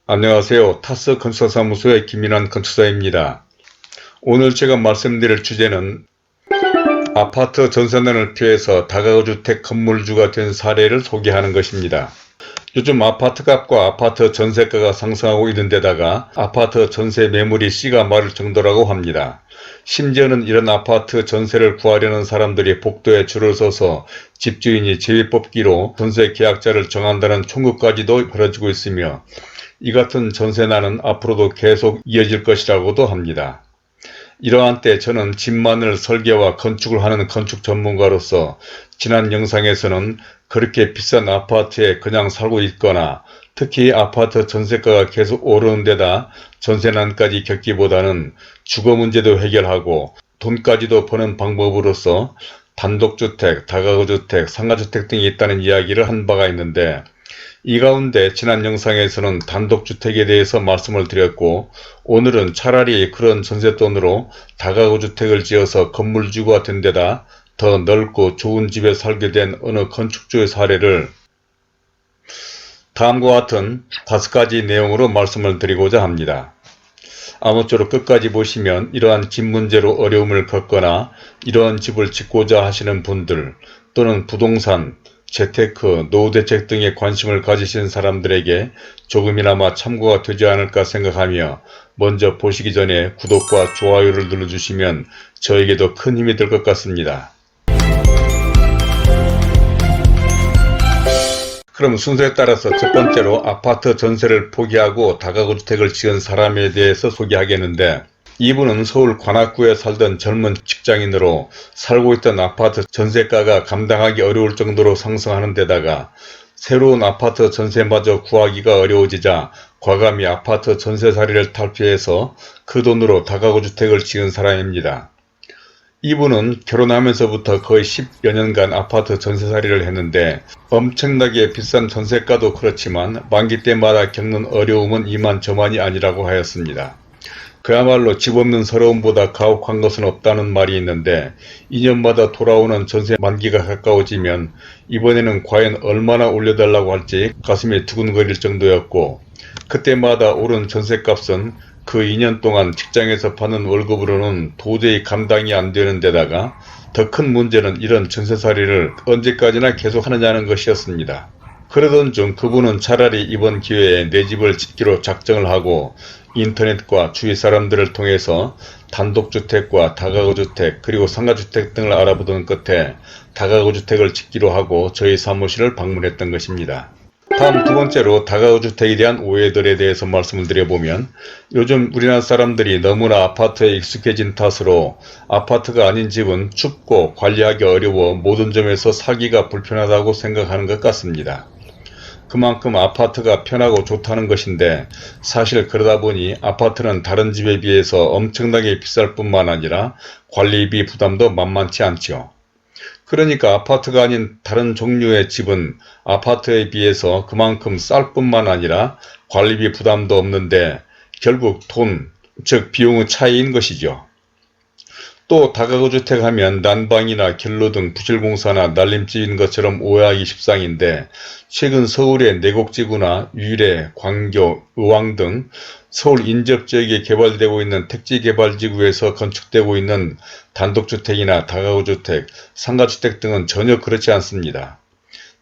안녕하세요. 타스 건축사무소의 김인환 건축사입니다. 오늘 제가 말씀드릴 주제는 아파트 전세난을 피해서 다가구주택 건물주가 된 사례를 소개하는 것입니다. 요즘 아파트 값과 아파트 전세가가 상승하고 있는 데다가 아파트 전세 매물이 씨가 마를 정도라고 합니다. 심지어는 이런 아파트 전세를 구하려는 사람들이 복도에 줄을 서서 집주인이 제비뽑기로 전세 계약자를 정한다는 총국까지도 벌어지고 있으며 이 같은 전세난은 앞으로도 계속 이어질 것이라고도 합니다. 이러한 때 저는 집마늘 설계와 건축을 하는 건축 전문가로서 지난 영상에서는 그렇게 비싼 아파트에 그냥 살고 있거나 특히 아파트 전세가가 계속 오르는 데다 전세난까지 겪기보다는 주거 문제도 해결하고 돈까지도 버는 방법으로서 단독주택, 다가구주택, 상가주택 등이 있다는 이야기를 한 바가 있는데 이 가운데 지난 영상에서는 단독주택에 대해서 말씀을 드렸고 오늘은 차라리 그런 전세돈으로 다가구주택을 지어서 건물주가 된 데다 더 넓고 좋은 집에 살게 된 어느 건축주의 사례를 다음과 같은 5가지 내용으로 말씀을 드리고자 합니다. 아무쪼록 끝까지 보시면 이러한 집 문제로 어려움을 겪거나 이러한 집을 짓고자 하시는 분들 또는 부동산, 재테크, 노후대책 등에 관심을 가지신 사람들에게 조금이나마 참고가 되지 않을까 생각하며 먼저 보시기 전에 구독과 좋아요를 눌러주시면 저에게도 큰 힘이 될 것 같습니다. 그럼 순서에 따라서 첫 번째로 아파트 전세를 포기하고 다가구주택을 지은 사람에 대해서 소개하겠는데 이분은 서울 관악구에 살던 젊은 직장인으로 살고 있던 아파트 전세가가 감당하기 어려울 정도로 상승하는 데다가 새로운 아파트 전세마저 구하기가 어려워지자 과감히 아파트 전세살이를 탈피해서 그 돈으로 다가구주택을 지은 사람입니다. 이분은 결혼하면서부터 거의 10여 년간 아파트 전세살이를 했는데 엄청나게 비싼 전세가도 그렇지만 만기 때마다 겪는 어려움은 이만저만이 아니라고 하였습니다. 그야말로 집 없는 서러움보다 가혹한 것은 없다는 말이 있는데 2년마다 돌아오는 전세 만기가 가까워지면 이번에는 과연 얼마나 올려달라고 할지 가슴이 두근거릴 정도였고 그때마다 오른 전세값은 그 2년 동안 직장에서 받는 월급으로는 도저히 감당이 안 되는 데다가 더 큰 문제는 이런 전세살이를 언제까지나 계속하느냐는 것이었습니다. 그러던 중 그분은 차라리 이번 기회에 내 집을 짓기로 작정을 하고 인터넷과 주위 사람들을 통해서 단독주택과 다가구주택 그리고 상가주택 등을 알아보던 끝에 다가구주택을 짓기로 하고 저희 사무실을 방문했던 것입니다. 다음 두 번째로 다가구주택에 대한 오해들에 대해서 말씀을 드려보면 요즘 우리나라 사람들이 너무나 아파트에 익숙해진 탓으로 아파트가 아닌 집은 춥고 관리하기 어려워 모든 점에서 살기가 불편하다고 생각하는 것 같습니다. 그만큼 아파트가 편하고 좋다는 것인데 사실 그러다 보니 아파트는 다른 집에 비해서 엄청나게 비쌀 뿐만 아니라 관리비 부담도 만만치 않지요. 그러니까 아파트가 아닌 다른 종류의 집은 아파트에 비해서 그만큼 쌀 뿐만 아니라 관리비 부담도 없는데 결국 돈, 즉 비용의 차이인 것이죠. 또 다가구주택 하면 난방이나 결로 등 부실공사나 난림집인 것처럼 오해하기 십상인데 최근 서울의 내곡지구나 유래, 광교, 의왕 등 서울 인접지역에 개발되고 있는 택지개발지구에서 건축되고 있는 단독주택이나 다가구주택, 상가주택 등은 전혀 그렇지 않습니다.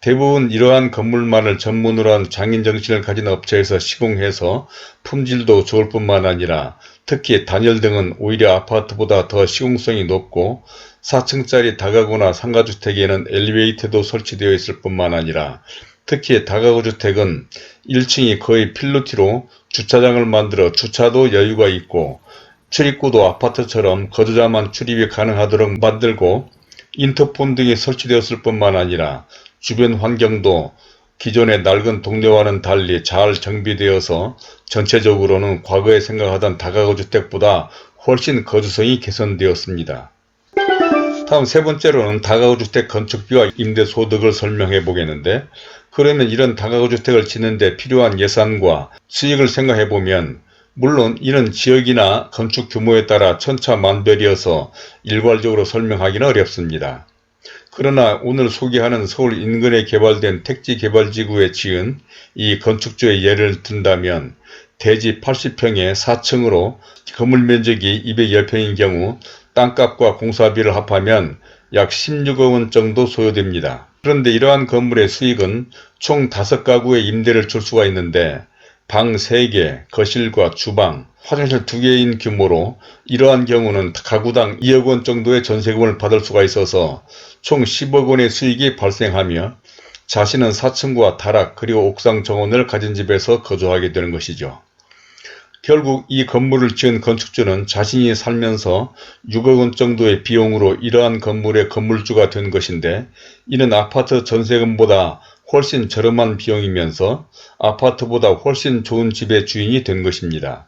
대부분 이러한 건물만을 전문으로 한 장인정신을 가진 업체에서 시공해서 품질도 좋을 뿐만 아니라 특히 단열 등은 오히려 아파트보다 더 시공성이 높고 4층짜리 다가구나 상가주택에는 엘리베이터도 설치되어 있을 뿐만 아니라 특히 다가구주택은 1층이 거의 필로티로 주차장을 만들어 주차도 여유가 있고 출입구도 아파트처럼 거주자만 출입이 가능하도록 만들고 인터폰 등이 설치되었을 뿐만 아니라 주변 환경도 기존의 낡은 동네와는 달리 잘 정비되어서 전체적으로는 과거에 생각하던 다가구주택보다 훨씬 거주성이 개선되었습니다. 다음 세 번째로는 다가구주택 건축비와 임대소득을 설명해 보겠는데 그러면 이런 다가구주택을 짓는 데 필요한 예산과 수익을 생각해 보면 물론 이는 지역이나 건축 규모에 따라 천차만별이어서 일괄적으로 설명하기는 어렵습니다. 그러나 오늘 소개하는 서울 인근에 개발된 택지개발지구에 지은 이 건축주의 예를 든다면 대지 80평에 4층으로 건물 면적이 210평인 경우 땅값과 공사비를 합하면 약 16억 원 정도 소요됩니다. 그런데 이러한 건물의 수익은 총 5가구의 임대를 줄 수가 있는데 방 3개, 거실과 주방, 화장실 2개인 규모로 이러한 경우는 가구당 2억 원 정도의 전세금을 받을 수가 있어서 총 10억 원의 수익이 발생하며 자신은 4층과 다락 그리고 옥상 정원을 가진 집에서 거주하게 되는 것이죠. 결국 이 건물을 지은 건축주는 자신이 살면서 6억 원 정도의 비용으로 이러한 건물의 건물주가 된 것인데 이는 아파트 전세금보다 훨씬 저렴한 비용이면서 아파트보다 훨씬 좋은 집의 주인이 된 것입니다.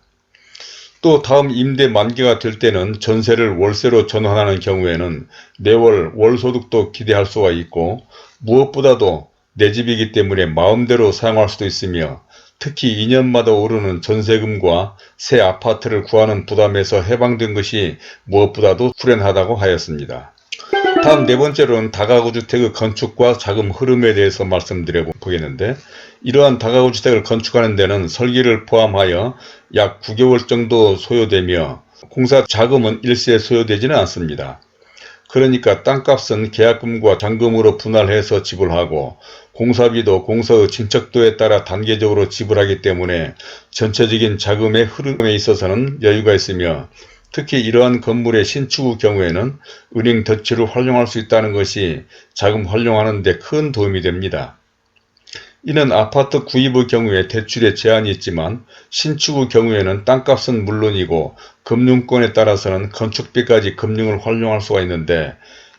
또 다음 임대 만기가 될 때는 전세를 월세로 전환하는 경우에는 매월 월소득도 기대할 수가 있고 무엇보다도 내 집이기 때문에 마음대로 사용할 수도 있으며 특히 2년마다 오르는 전세금과 새 아파트를 구하는 부담에서 해방된 것이 무엇보다도 불행하다고 하였습니다. 다음 4번째로는 다가구 주택의 건축과 자금 흐름에 대해서 말씀드려 보겠는데 이러한 다가구 주택을 건축하는 데는 설계를 포함하여 약 9개월 정도 소요되며 공사 자금은 일시에 소요되지는 않습니다. 그러니까 땅값은 계약금과 잔금으로 분할해서 지불하고 공사비도 공사의 진척도에 따라 단계적으로 지불하기 때문에 전체적인 자금의 흐름에 있어서는 여유가 있으며 특히 이러한 건물의 신축의 경우에는 은행 대출을 활용할 수 있다는 것이 자금 활용하는 데 큰 도움이 됩니다. 이는 아파트 구입의 경우에 대출에 제한이 있지만 신축의 경우에는 땅값은 물론이고 금융권에 따라서는 건축비까지 금융을 활용할 수가 있는데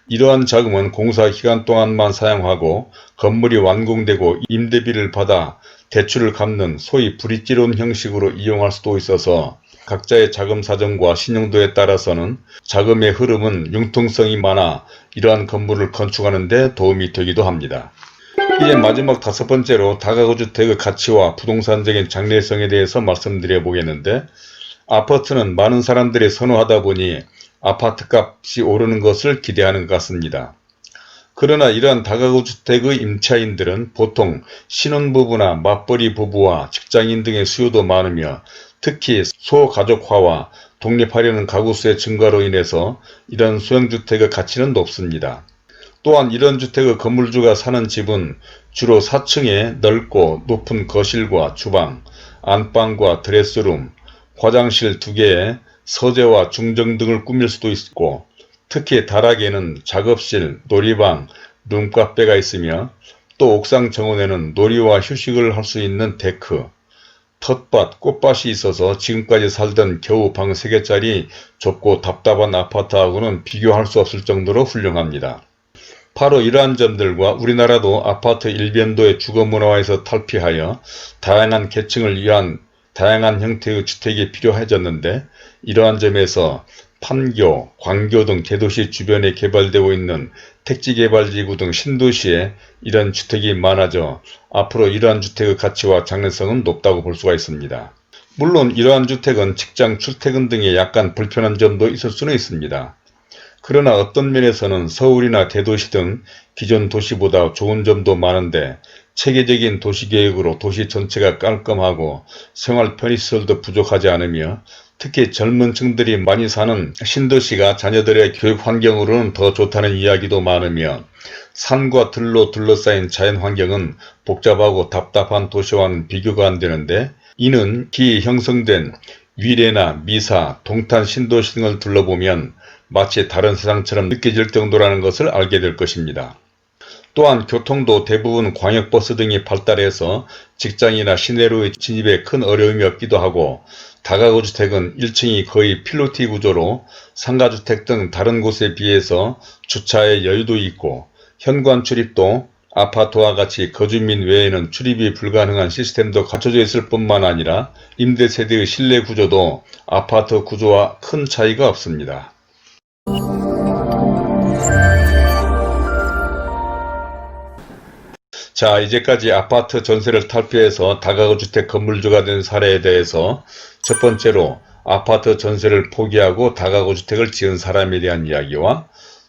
이러한 자금은 공사 기간 동안만 사용하고 건물이 완공되고 임대비를 받아 대출을 갚는 소위 브릿지론 형식으로 이용할 수도 있어서 각자의 자금 사정과 신용도에 따라서는 자금의 흐름은 융통성이 많아 이러한 건물을 건축하는 데 도움이 되기도 합니다. 이제 마지막 5번째로 다가구 주택의 가치와 부동산적인 장래성에 대해서 말씀드려 보겠는데 아파트는 많은 사람들이 선호하다 보니 아파트값이 오르는 것을 기대하는 것 같습니다. 그러나 이러한 다가구 주택의 임차인들은 보통 신혼부부나 맞벌이 부부와 직장인 등의 수요도 많으며 특히 소가족화와 독립하려는 가구수의 증가로 인해서 이런 소형주택의 가치는 높습니다. 또한 이런 주택의 건물주가 사는 집은 주로 4층에 넓고 높은 거실과 주방, 안방과 드레스룸, 화장실 2개에 서재와 중정 등을 꾸밀 수도 있고 특히 다락에는 작업실, 놀이방, 룸카페가 있으며 또 옥상 정원에는 놀이와 휴식을 할 수 있는 데크, 텃밭, 꽃밭이 있어서 지금까지 살던 겨우 방 3개짜리 좁고 답답한 아파트하고는 비교할 수 없을 정도로 훌륭합니다. 바로 이러한 점들과 우리나라도 아파트 일변도의 주거문화에서 탈피하여 다양한 계층을 위한 다양한 형태의 주택이 필요해졌는데 이러한 점에서 판교, 광교 등 대도시 주변에 개발되고 있는 택지개발지구 등 신도시에 이런 주택이 많아져 앞으로 이러한 주택의 가치와 장래성은 높다고 볼 수가 있습니다. 물론 이러한 주택은 직장 출퇴근 등의 약간 불편한 점도 있을 수는 있습니다. 그러나 어떤 면에서는 서울이나 대도시 등 기존 도시보다 좋은 점도 많은데 체계적인 도시계획으로 도시 전체가 깔끔하고 생활 편의시설도 부족하지 않으며 특히 젊은 층들이 많이 사는 신도시가 자녀들의 교육 환경으로는 더 좋다는 이야기도 많으며 산과 들로 둘러싸인 자연환경은 복잡하고 답답한 도시와는 비교가 안 되는데 이는 기 형성된 위례나 미사, 동탄 신도시 등을 둘러보면 마치 다른 세상처럼 느껴질 정도라는 것을 알게 될 것입니다. 또한 교통도 대부분 광역버스 등이 발달해서 직장이나 시내로의 진입에 큰 어려움이 없기도 하고 다가구 주택은 1층이 거의 필로티 구조로 상가주택 등 다른 곳에 비해서 주차의 여유도 있고 현관 출입도 아파트와 같이 거주민 외에는 출입이 불가능한 시스템도 갖춰져 있을 뿐만 아니라 임대세대의 실내 구조도 아파트 구조와 큰 차이가 없습니다. 자, 이제까지 아파트 전세를 탈피해서 다가구 주택 건물주가 된 사례에 대해서 첫 번째로 아파트 전세를 포기하고 다가구 주택을 지은 사람에 대한 이야기와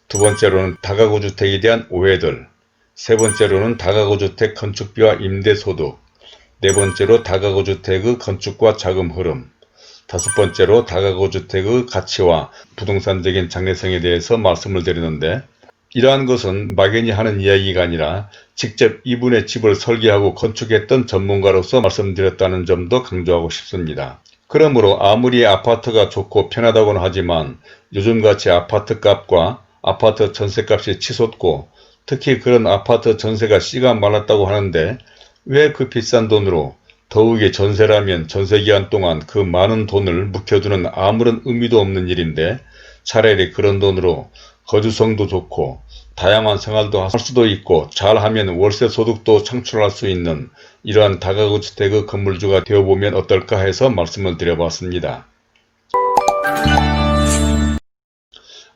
두 번째로는 다가구 주택에 대한 오해들, 세 번째로는 다가구 주택 건축비와 임대소득, 네 번째로 다가구 주택의 건축과 자금 흐름, 다섯 번째로 다가구 주택의 가치와 부동산적인 장래성에 대해서 말씀을 드리는데, 이러한 것은 막연히 하는 이야기가 아니라 직접 이분의 집을 설계하고 건축했던 전문가로서 말씀드렸다는 점도 강조하고 싶습니다. 그러므로 아무리 아파트가 좋고 편하다고는 하지만 요즘같이 아파트 값과 아파트 전세값이 치솟고 특히 그런 아파트 전세가 씨가 말랐다고 하는데, 왜 그 비싼 돈으로, 더욱이 전세라면 전세기간 동안 그 많은 돈을 묵혀두는 아무런 의미도 없는 일인데 차라리 그런 돈으로 거주성도 좋고 다양한 생활도 할 수도 있고 잘하면 월세 소득도 창출할 수 있는 이러한 다가구 주택의 건물주가 되어보면 어떨까 해서 말씀을 드려봤습니다.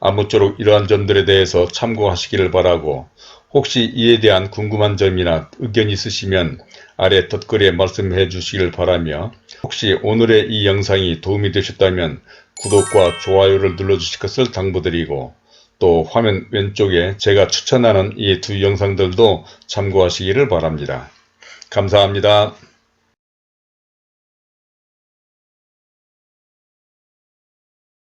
아무쪼록 이러한 점들에 대해서 참고하시기를 바라고, 혹시 이에 대한 궁금한 점이나 의견 있으시면 아래 댓글에 말씀해 주시길 바라며, 혹시 오늘의 이 영상이 도움이 되셨다면 구독과 좋아요를 눌러주실 것을 당부드리고, 또 화면 왼쪽에 제가 추천하는 이 두 영상들도 참고하시기를 바랍니다. 감사합니다.